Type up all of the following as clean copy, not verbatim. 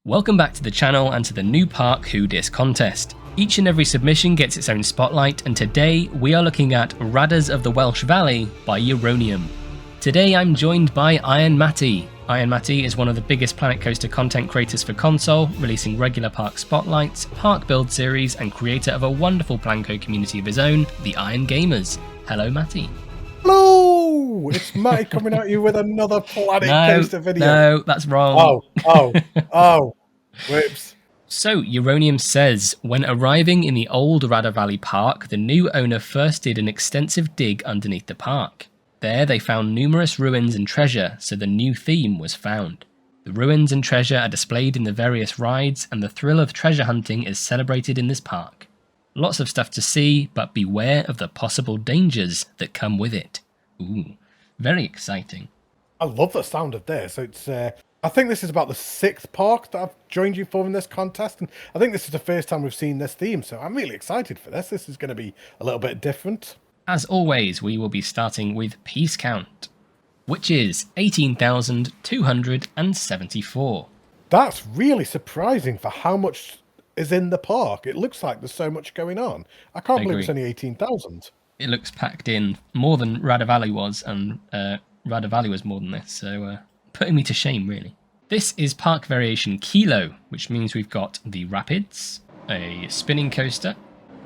Welcome back to the channel and to the new Park Who Dis contest. Each and every submission gets its own spotlight, and today we are looking at Radyrs of the Welsh Valley by Jeronium. Today I'm joined by Iron Matty. Iron Matty is one of the biggest Planet Coaster content creators for console, releasing regular park spotlights, park build series, and creator of a wonderful Planco community of his own, the Iron Gamers. Hello Matty. Hello! It's Matty coming at you with another Planet Coaster video. No, that's wrong. Oh, whoops. So, Jeronium says, when arriving in the old Radyr Valley park, the new owner first did an extensive dig underneath the park. There they found numerous ruins and treasure, so the new theme was found. The ruins and treasure are displayed in the various rides, and the thrill of treasure hunting is celebrated in this park. Lots of stuff to see, but beware of the possible dangers that come with it. Ooh, very exciting. I love the sound of this. It's, I think this is about the 6th park that I've joined you for in this contest, and I think this is the first time we've seen this theme, so I'm really excited for this. This is going to be a little bit different. As always, we will be starting with piece count, which is 18,274. That's really surprising for how much is in the park. It looks like there's so much going on. I can't believe it's only 18,000. It looks packed in more than Radyr Valley was, and Radyr Valley was more than this, so putting me to shame, really. This is Park Variation Kilo, which means we've got the Rapids, a spinning coaster,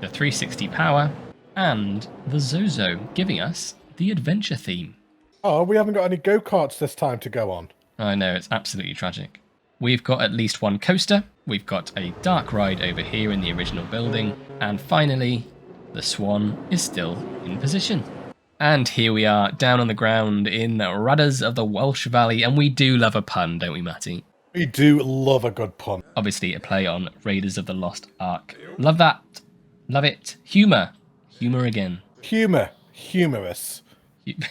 the 360 Power, and the Zozo, giving us the adventure theme. Oh, we haven't got any go-karts this time to go on. I know, it's absolutely tragic. We've got at least one coaster, we've got a dark ride over here in the original building, and finally, the Swan is still in position. And here we are, down on the ground in Radyrs of the Welsh Valley, and we do love a pun, don't we, Matty? We do love a good pun. Obviously a play on Raiders of the Lost Ark. Love that. Love it. Humour. Humour again. Humorous.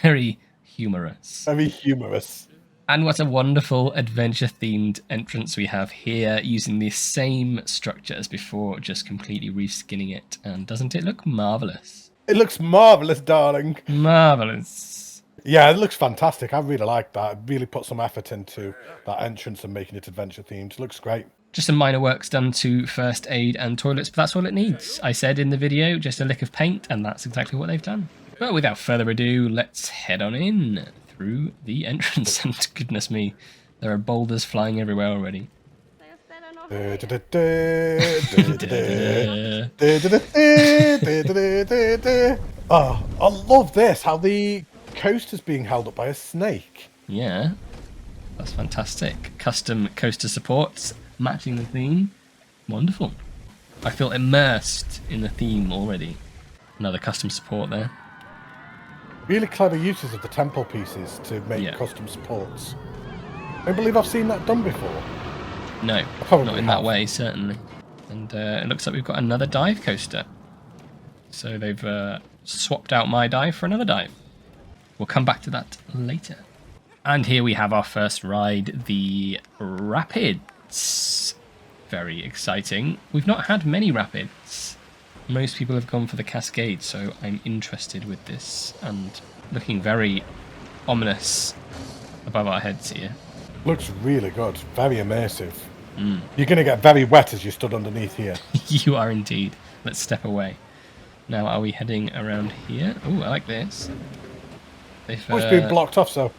Very humorous. Very humorous. And what a wonderful adventure-themed entrance we have here, using the same structure as before, just completely reskinning it. And doesn't it look marvellous? It looks marvellous, darling. Marvellous. Yeah, it looks fantastic. I really like that. It really put some effort into that entrance and making it adventure-themed. It looks great. Just some minor works done to first aid and toilets, but that's all it needs. I said in the video, just a lick of paint, and that's exactly what they've done. But without further ado, let's head on in through the entrance. And goodness me, there are boulders flying everywhere already. Oh, I love this, how the coaster's being held up by a snake. Yeah, that's fantastic. Custom coaster supports, matching the theme. Wonderful. I feel immersed in the theme already. Another custom support there. Really clever uses of the temple pieces to make custom supports. I believe I've seen that done before. No, not in that way, certainly. And it looks like we've got another dive coaster. So they've swapped out my dive for another dive. We'll come back to that later. And here we have our first ride, the Rapids. Very exciting. We've not had many Rapids. Most people have gone for the Cascade, so I'm interested with this. And looking very ominous above our heads here. Looks really good. Very immersive. You're going to get very wet as you stood underneath here. You are indeed. Let's step away. Now, are we heading around here? Oh, I like this. It's been blocked off, so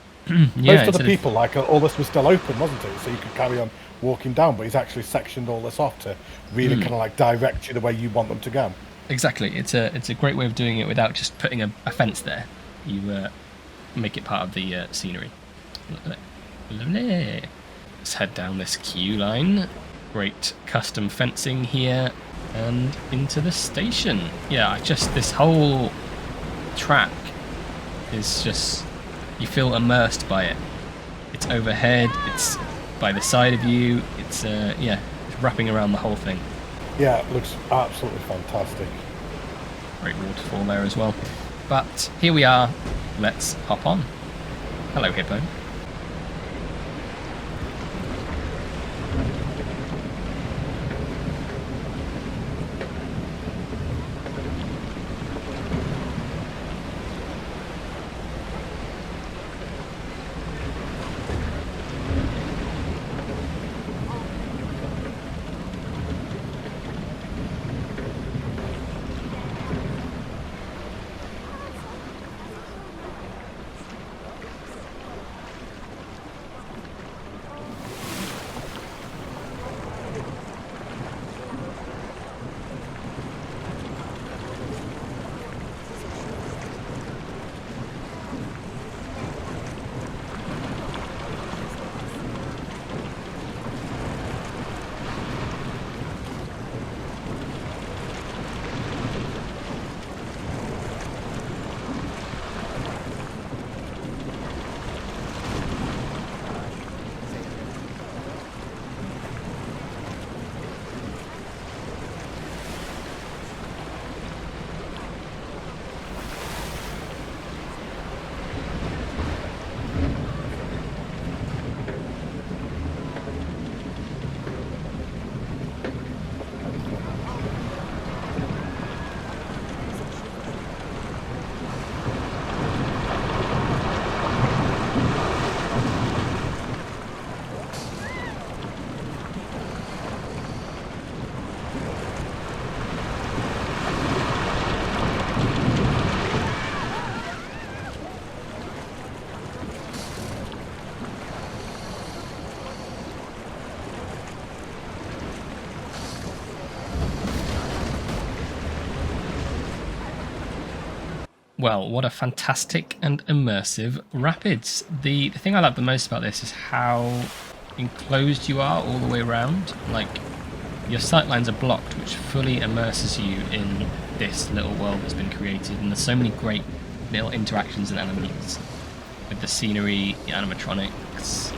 most of the people, like, all this was still open, wasn't it? So you could carry on walking down, but he's actually sectioned all this off to really kind of like direct you the way you want them to go. Exactly. It's a great way of doing it without just putting a fence there. You make it part of the scenery. Lovely. Let's head down this queue line. Great custom fencing here and into the station. Yeah, this whole track is just, you feel immersed by it. It's overhead, it's by the side of you, it's wrapping around the whole thing. Yeah, it looks absolutely fantastic. Great waterfall there as well. But here we are, let's hop on. Hello, Hippo. Well, what a fantastic and immersive rapids. The thing I love the most about this is how enclosed you are all the way around. Like, your sightlines are blocked, which fully immerses you in this little world that's been created. And there's so many great little interactions and elements with the scenery, the animatronics,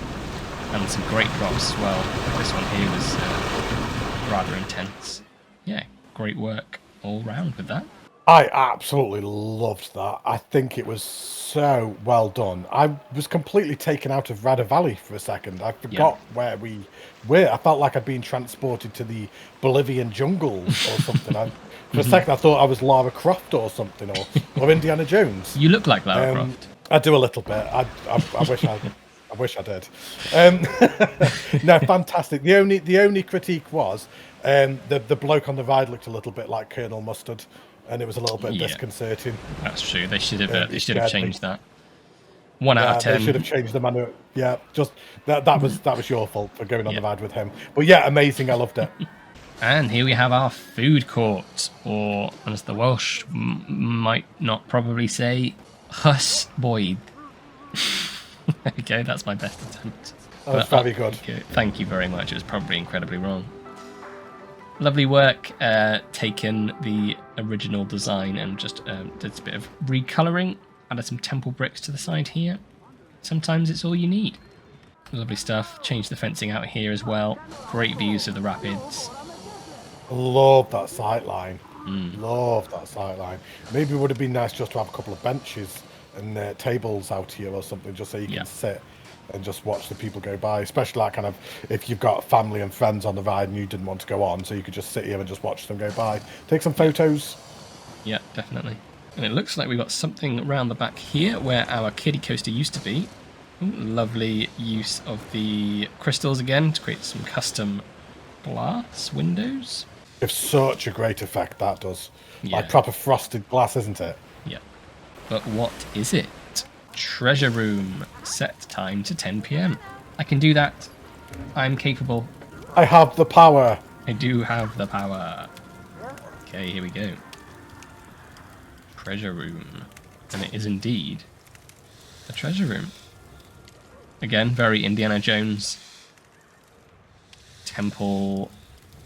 and some great drops as well. This one here was rather intense. Yeah, great work all round with that. I absolutely loved that. I think it was so well done. I was completely taken out of Radyr Valley for a second. I forgot where we were. I felt like I'd been transported to the Bolivian jungles or something. For a second, I thought I was Lara Croft or something, or Indiana Jones. You look like Lara Croft. I do a little bit. I wish I did. No, fantastic. The only critique was the bloke on the ride looked a little bit like Colonel Mustard. And it was a little bit disconcerting. That's true. They should have changed that. 1 out of 10. They should have changed the manual. Yeah, just that was your fault for going on the ride with him. But yeah, amazing. I loved it. And here we have our food court, or as the Welsh might not probably say, hus boyd. Okay, that's my best attempt. That was very good. Thank you very much. It was probably incredibly wrong. Lovely work, taken the original design and just did a bit of recolouring, added some temple bricks to the side here. Sometimes it's all you need. Lovely stuff, changed the fencing out here as well. Great views of the rapids. Love that sight line. Love that sight line. Maybe it would have been nice just to have a couple of benches and tables out here or something, just so you can sit and just watch the people go by, especially like kind of if you've got family and friends on the ride and you didn't want to go on, so you could just sit here and just watch them go by, take some photos. Yeah, definitely. And it looks like we've got something around the back here where our kiddie coaster used to be. Ooh, lovely use of the crystals again to create some custom glass windows. It's such a great effect, that does. Like proper frosted glass, isn't it? Yeah. But what is it? Treasure room. Set time to 10 PM. I can do that. I'm capable. I have the power. I do have the power. Okay, here we go. Treasure room. And it is indeed a treasure room. Again, very Indiana Jones. Temple,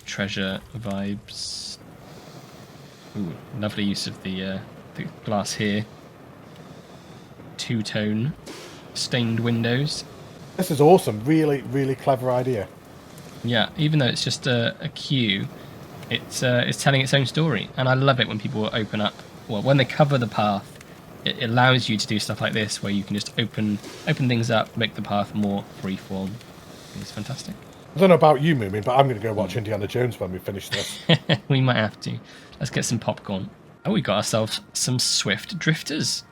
treasure vibes. Ooh, lovely use of the glass here. Two-tone stained windows. This is awesome. Really, really clever idea. Yeah, even though it's just a queue, it's telling its own story, and I love it when people open up. Well, when they cover the path, it allows you to do stuff like this, where you can just open things up, make the path more freeform. It's fantastic. I don't know about you, Moomin, but I'm going to go watch Indiana Jones when we finish this. We might have to. Let's get some popcorn. Oh, we got ourselves some Swift drifters.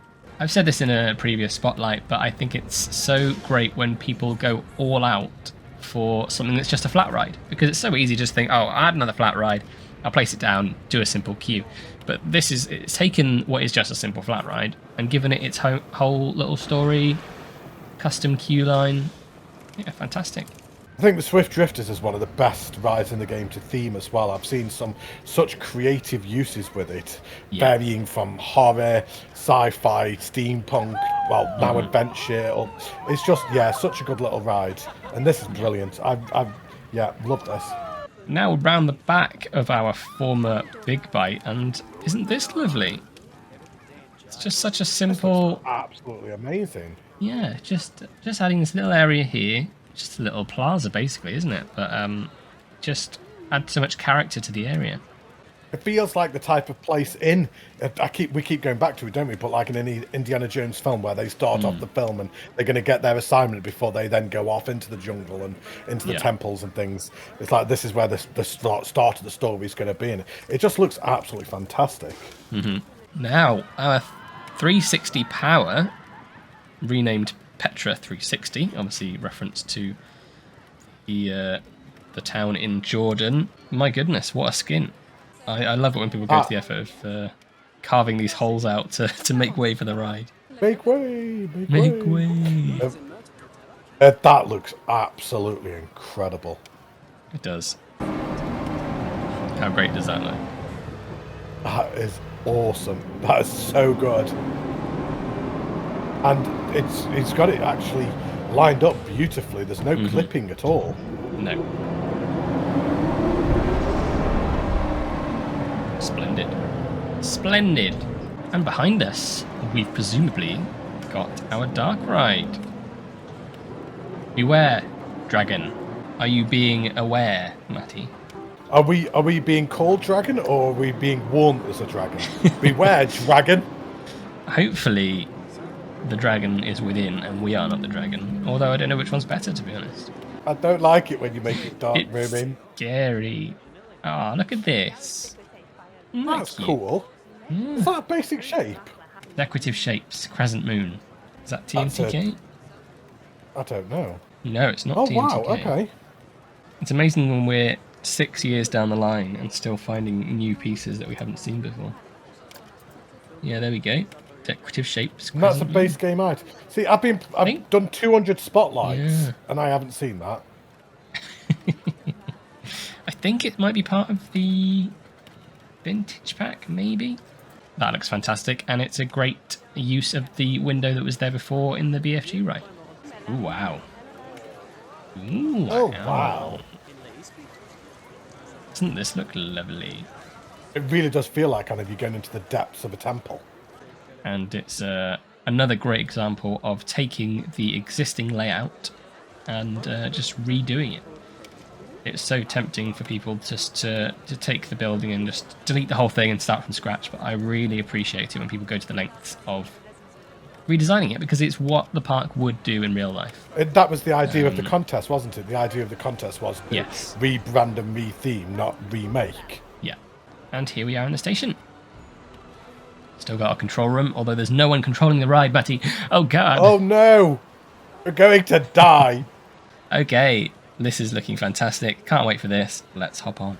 I've said this in a previous spotlight, but I think it's so great when people go all out for something that's just a flat ride, because it's so easy to just think, oh, I'll add another flat ride, I'll place it down, do a simple queue. But it's taken what is just a simple flat ride and given it its whole little story, custom queue line. Yeah, fantastic. I think the Swift Drifters is one of the best rides in the game to theme as well. I've seen such creative uses with it, varying from horror, sci-fi, steampunk, well, now adventure. It's just, such a good little ride. And this is brilliant. I've loved this. Now round the back of our former Big Bite, and isn't this lovely? It's just such a simple... absolutely amazing. Yeah, just adding this little area here. Just a little plaza, basically, isn't it? But just add so much character to the area. It feels like the type of place we keep going back to it, don't we? But like in any Indiana Jones film where they start off the film and they're going to get their assignment before they then go off into the jungle and into the temples and things. It's like this is where the start of the story is going to be, and it just looks absolutely fantastic. Now, our 360 power, renamed Petra 360, obviously reference to the town in Jordan. My goodness, what a skin. I love it when people go to the effort of carving these holes out to make way for the ride. Make way! Make way! That looks absolutely incredible. It does. How great does that look? That is awesome. That is so good. And it's got it actually lined up beautifully. There's no clipping at all. No. Splendid. Splendid. And behind us, we've presumably got our dark ride. Beware, dragon. Are you being aware, Matty? Are we being called dragon, or are we being warned as a dragon? Beware, dragon. Hopefully, the dragon is within, and we are not the dragon. Although I don't know which one's better, to be honest. I don't like it when you make it dark, Roman. Scary. Oh, look at this. That's cool. Yeah. Is that a basic shape? Decorative shapes, crescent moon. Is that TNTK? I don't know. No, it's not TNTK. Oh, wow, okay. It's amazing when we're 6 years down the line and still finding new pieces that we haven't seen before. Yeah, there we go. Decorative shapes. And that's a base game item. See, I've done 200 spotlights, and I haven't seen that. I think it might be part of the vintage pack, maybe. That looks fantastic, and it's a great use of the window that was there before in the BFG ride. Ooh, wow. Ooh, oh, wow. Doesn't this look lovely? It really does feel like kind of you're going into the depths of a temple. And it's another great example of taking the existing layout and just redoing it. It's so tempting for people just to take the building and just delete the whole thing and start from scratch, but I really appreciate it when people go to the lengths of redesigning it, because it's what the park would do in real life. That was the idea of the contest, wasn't it? The idea of the contest was to yes. rebrand and retheme, not remake. Yeah. And here we are in the station. Still got our control room, although there's no one controlling the ride, Matty. Oh, God. Oh, no. We're going to die. Okay. This is looking fantastic. Can't wait for this. Let's hop on.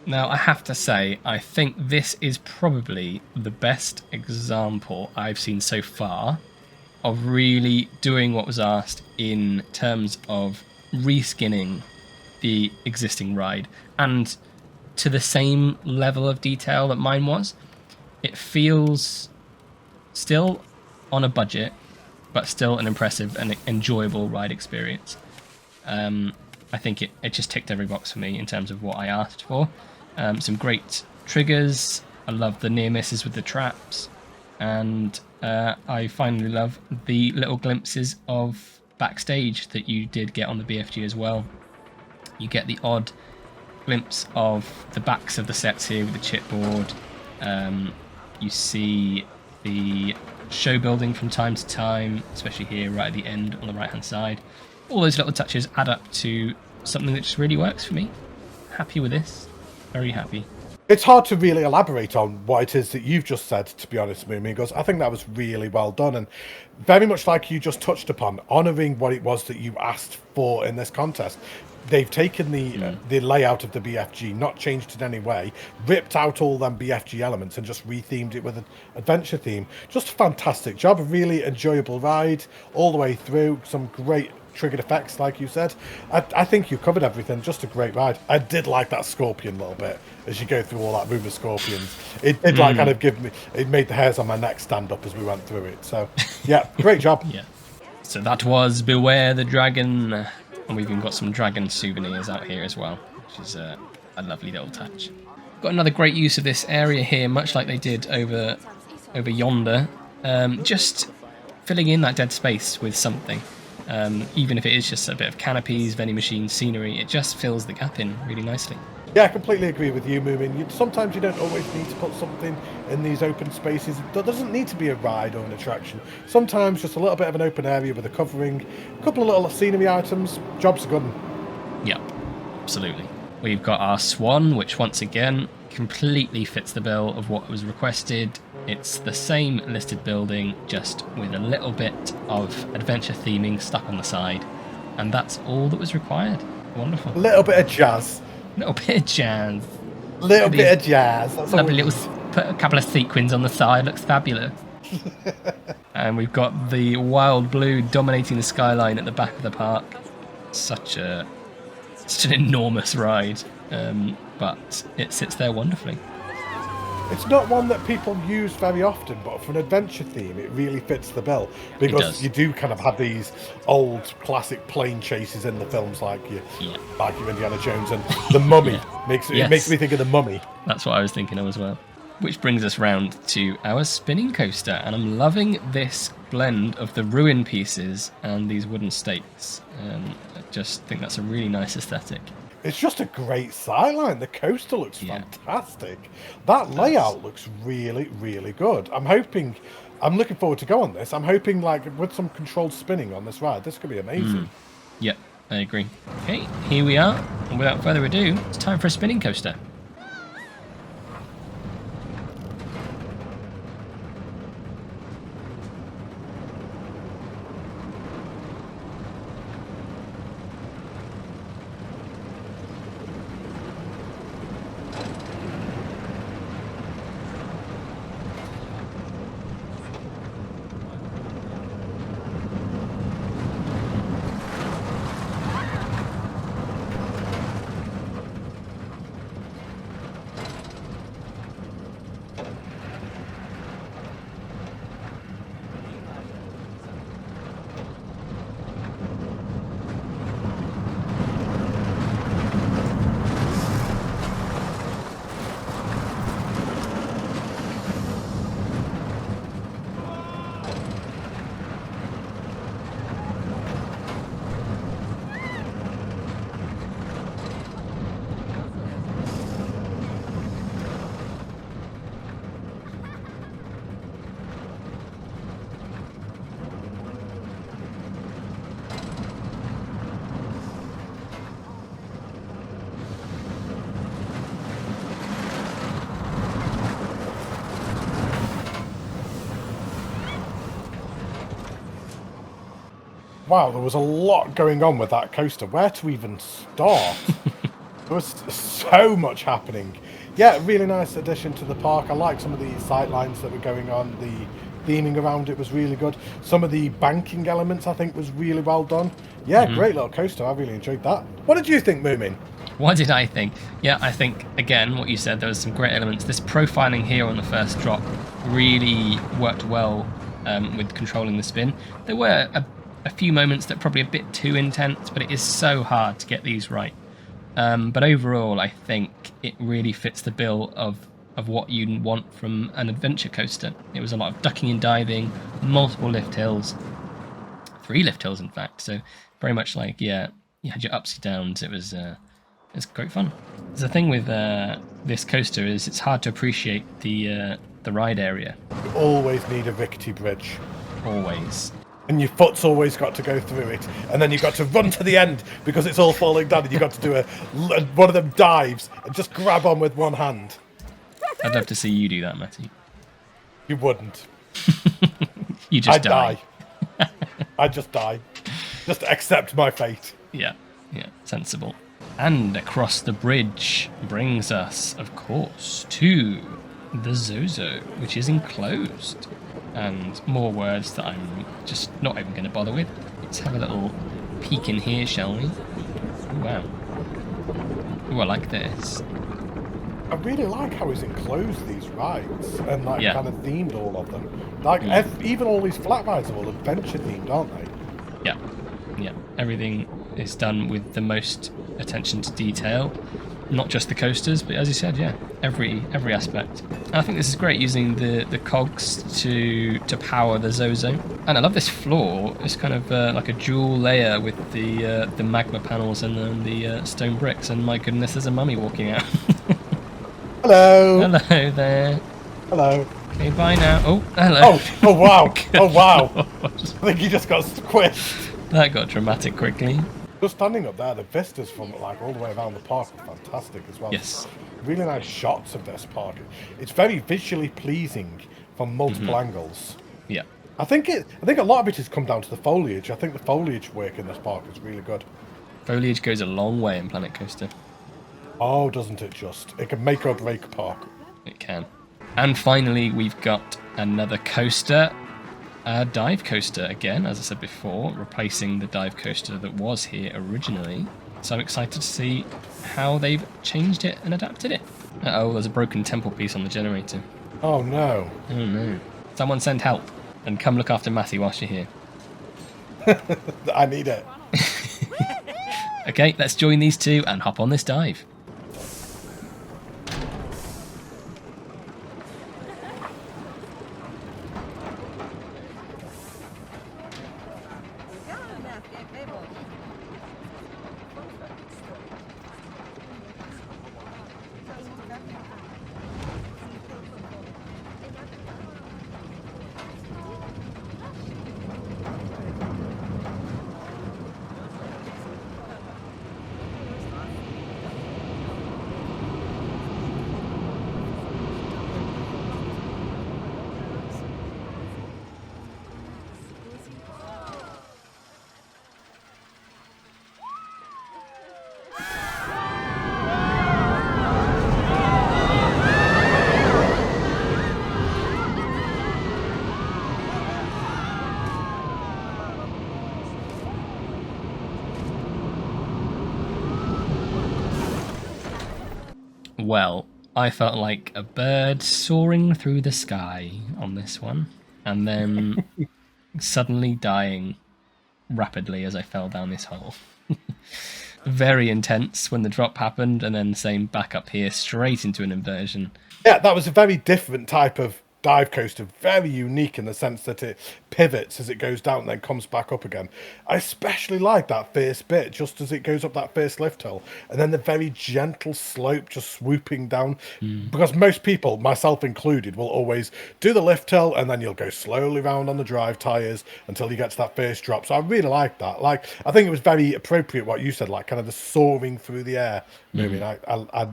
Now, I have to say, I think this is probably the best example I've seen so far of really doing what was asked in terms of reskinning the existing ride, and to the same level of detail that mine was. It feels still on a budget, but still an impressive and enjoyable ride experience. I think it just ticked every box for me in terms of what I asked for. Some great triggers. I love the near misses with the traps, and I finally love the little glimpses of backstage that you did get on the BFG as well. You get the odd glimpse of the backs of the sets here with the chipboard. You see the show building from time to time, especially here right at the end on the right hand side. All those little touches add up to something that just really works for me. Happy with this. Very happy. It's hard to really elaborate on what it is that you've just said, to be honest, Moomy, because I think that was really well done, and very much like you just touched upon, honouring what it was that you asked for in this contest. They've taken the layout of the BFG, not changed it in any way, ripped out all them BFG elements and just rethemed it with an adventure theme. Just a fantastic job, a really enjoyable ride all the way through, some great triggered effects, like you said. I think you covered everything. Just a great ride. I did like that scorpion a little bit as you go through all that room of scorpions. It did like kind of give me, it made the hairs on my neck stand up as we went through it. So yeah, great job. Yeah. So that was Beware the Dragon, and we've even got some dragon souvenirs out here as well, which is a lovely little touch. Got another great use of this area here, much like they did over yonder. Just filling in that dead space with something. Even if it is just a bit of canopies, vending machines, scenery, it just fills the gap in really nicely. Yeah, I completely agree with you, Moomin. Sometimes you don't always need to put something in these open spaces. There doesn't need to be a ride or an attraction. Sometimes just a little bit of an open area with a covering, a couple of little scenery items, job's a good one. Yep, absolutely. We've got our Swan, which once again completely fits the bill of what was requested. It's the same listed building, just with a little bit of adventure theming stuck on the side. And that's all that was required. Wonderful. A little bit of jazz. Little bit of jazz. Little bit of jazz. That's lovely little, put a couple of sequins on the side, looks fabulous. And we've got the wild blue dominating the skyline at the back of the park. Such an enormous ride, but it sits there wonderfully. It's not one that people use very often, but for an adventure theme, it really fits the bill. Because you do kind of have these old classic plane chases in the films, like your Indiana Jones and the Mummy. It makes me think of the Mummy. That's what I was thinking of as well. Which brings us round to our spinning coaster, and I'm loving this blend of the ruin pieces and these wooden stakes. I just think that's a really nice aesthetic. It's just a great sideline. The coaster looks fantastic. That layout looks really, really good. I'm looking forward to go on this. I'm hoping, like, with some controlled spinning on this ride, this could be amazing. Yep, I agree. Okay, here we are. And without further ado, it's time for a spinning coaster. Wow, there was a lot going on with that coaster. Where to even start? There was so much happening. Yeah, really nice addition to the park. I like some of the sight lines that were going on. The theming around it was really good. Some of the banking elements, I think, was really well done. Yeah, great little coaster. I really enjoyed that. What did you think, Moomin? What did I think? Yeah, I think, again, what you said, there was some great elements. This profiling here on the first drop really worked well with controlling the spin. There were a few moments that were probably a bit too intense, but it is so hard to get these right. But overall, I think it really fits the bill of what you want from an adventure coaster. It was a lot of ducking and diving, multiple lift hills, 3 lift hills in fact. So very much like, yeah, you had your ups and downs. It's great fun. The thing with this coaster is it's hard to appreciate the ride area. You always need a rickety bridge. Always. And your foot's always got to go through it, and then you've got to run to the end because it's all falling down, and you've got to do one of them dives and just grab on with one hand. I'd love to see you do that, Matty. You wouldn't. You just die. I'd just die. Just accept my fate. Yeah, sensible. And across the bridge brings us, of course, to the Zozo, which is enclosed. And more words that I'm just not even going to bother with. Let's have a little peek in here, shall we? Oh, wow. Oh, I like this. I really like how he's enclosed these rides and kind of themed all of them. Even all these flat rides are all adventure themed, aren't they? Yeah. Everything is done with the most attention to detail. Not just the coasters, but as you said, every aspect. And I think this is great, using the cogs to power the Zozo. And I love this floor. It's kind of like a dual layer with the magma panels and then the stone bricks. And my goodness, there's a mummy walking out. Hello. Hello there. Hello. Okay, bye now. Oh, hello. Oh wow. Oh wow. I think he just got squished. That got dramatic quickly. Just standing up there, the vistas from all the way around the park are fantastic as well. Yes. Really nice shots of this park. It's very visually pleasing from multiple angles. Yeah. I think a lot of it has come down to the foliage. I think the foliage work in this park is really good. Foliage goes a long way in Planet Coaster. Oh, doesn't it just? It can make or break a park. It can. And finally, we've got another coaster. A dive coaster again, as I said before, replacing the dive coaster that was here originally. So I'm excited to see how they've changed it and adapted it. Uh-oh, there's a broken temple piece on the generator. Oh no. Oh no. Someone send help and come look after Matty whilst you're here. I need it. Okay, let's join these two and hop on this dive. Well, I felt like a bird soaring through the sky on this one, and then suddenly dying rapidly as I fell down this hole. Very intense when the drop happened, and then same back up here, straight into an inversion. Yeah, that was a very different type of dive coaster, very unique in the sense that it pivots as it goes down and then comes back up again. I especially like that first bit, just as it goes up that first lift hill, and then the very gentle slope just swooping down. Because most people, myself included, will always do the lift hill and then you'll go slowly round on the drive tyres until you get to that first drop. So I really like that. Like, I think it was very appropriate what you said, like kind of the soaring through the air moving. I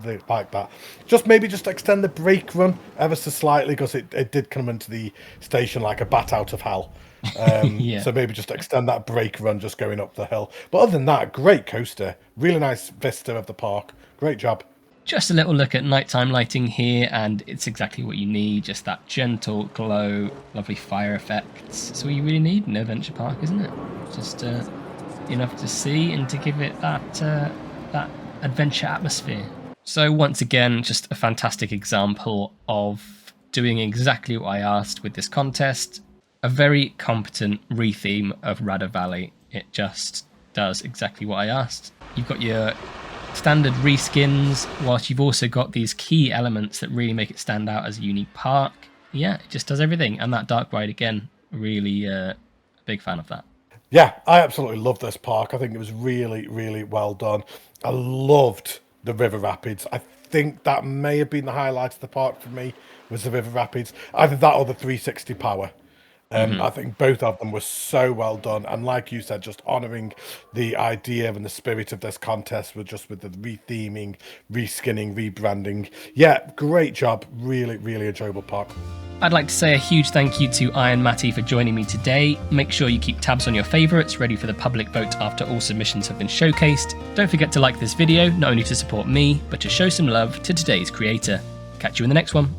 really like that. Just maybe just extend the brake run ever so slightly, because it it did come into the station like a bat out of hell. So maybe just extend that brake run just going up the hill. But other than that, great coaster. Really nice vista of the park. Great job. Just a little look at nighttime lighting here, and it's exactly what you need. Just that gentle glow, lovely fire effects. It's all you really need in Adventure Park, isn't it? Just enough to see and to give it that adventure atmosphere. So once again, just a fantastic example of doing exactly what I asked with this contest. A very competent retheme of Radyr Valley. It just does exactly what I asked. You've got your standard reskins, whilst you've also got these key elements that really make it stand out as a unique park. Yeah, it just does everything. And that dark ride, again, really a big fan of that. Yeah, I absolutely love this park. I think it was really, really well done. I loved the river rapids. I think that may have been the highlight of the park for me, was the river rapids. Either that or the 360 power. I think both of them were so well done. And like you said, just honouring the idea and the spirit of this contest with the retheming, reskinning, rebranding. Yeah, great job. Really, really enjoyable park. I'd like to say a huge thank you to Iron Matty for joining me today. Make sure you keep tabs on your favourites ready for the public vote after all submissions have been showcased. Don't forget to like this video, not only to support me, but to show some love to today's creator. Catch you in the next one.